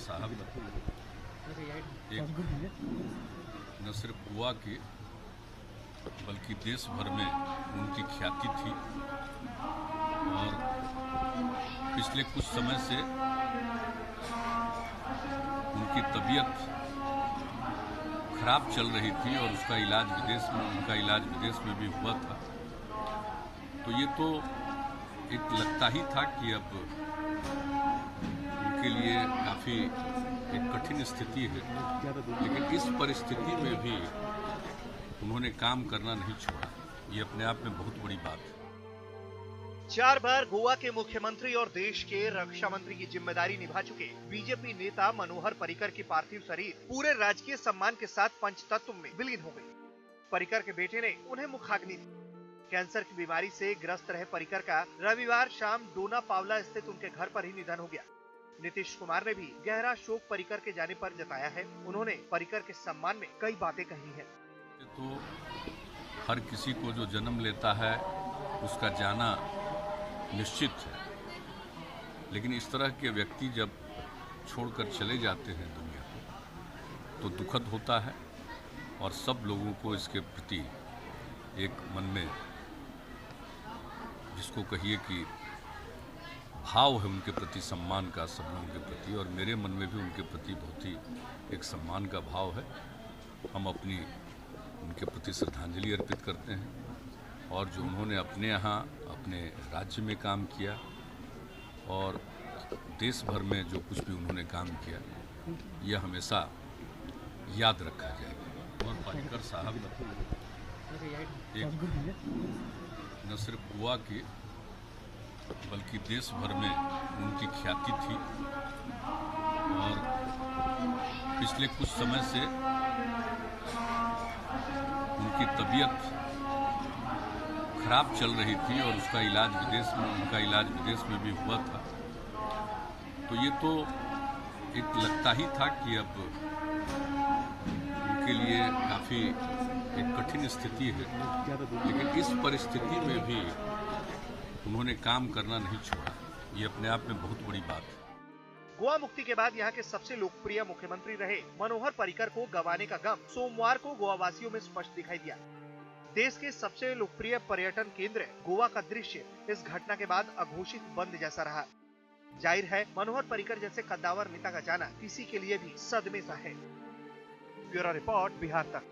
साहब एक न सिर्फ गोवा के बल्कि देश भर में उनकी ख्याति थी और पिछले कुछ समय से उनकी तबीयत खराब चल रही थी और उनका इलाज विदेश में भी हुआ था। तो ये तो एक लगता ही था कि अब उनके लिए काफ़ी एक कठिन स्थिति है, लेकिन इस परिस्थिति में भी उन्होंने काम करना नहीं छोड़ा। ये अपने आप में बहुत बड़ी बात है। 4 बार गोवा के मुख्यमंत्री और देश के रक्षा मंत्री की जिम्मेदारी निभा चुके बीजेपी नेता मनोहर पर्रिकर की पार्थिव शरीर पूरे राजकीय सम्मान के साथ पंचतत्व में विलीन हो गई। पर्रिकर के बेटे ने उन्हें मुखाग्नि दी। कैंसर की बीमारी से ग्रस्त रहे पर्रिकर का रविवार शाम डोना पावला स्थित उनके घर पर ही निधन हो गया। नीतीश कुमार ने भी गहरा शोक पर्रिकर के जाने पर जताया है। उन्होंने पर्रिकर के सम्मान में कई बातें कही हैं। तो हर किसी को जो जन्म लेता है उसका जाना निश्चित है, लेकिन इस तरह के व्यक्ति जब छोड़कर चले जाते हैं दुनिया को तो दुखद होता है और सब लोगों को इसके प्रति एक मन में जिसको कहिए कि भाव है उनके प्रति, सम्मान का सब लोगों के प्रति, और मेरे मन में भी उनके प्रति बहुत ही एक सम्मान का भाव है। हम उनके प्रति श्रद्धांजलि अर्पित करते हैं और जो उन्होंने अपने यहाँ अपने राज्य में काम किया और देश भर में जो कुछ भी उन्होंने काम किया यह हमेशा याद रखा जाएगा। और पर्रिकर साहब एक न सिर्फ गोवा के बल्कि देश भर में उनकी ख्याति थी और पिछले कुछ समय से उनकी तबीयत खराब चल रही थी और उनका इलाज विदेश में भी हुआ था। तो ये तो एक लगता ही था कि अब उनके लिए काफ़ी एक कठिन स्थिति है, लेकिन इस परिस्थिति में भी उन्होंने काम करना नहीं छोड़ा। ये अपने आप में बहुत बड़ी बात है। गोवा मुक्ति के बाद यहाँ के सबसे लोकप्रिय मुख्यमंत्री रहे मनोहर पर्रिकर को गंवाने का गम सोमवार को गोवा वासियों में स्पष्ट दिखाई दिया। देश के सबसे लोकप्रिय पर्यटन केंद्र गोवा का दृश्य इस घटना के बाद अघोषित बंद जैसा रहा। जाहिर है मनोहर पर्रिकर जैसे कद्दावर नेता का जाना किसी के लिए भी सदमे सा है। ब्यूरो रिपोर्ट, बिहार तक।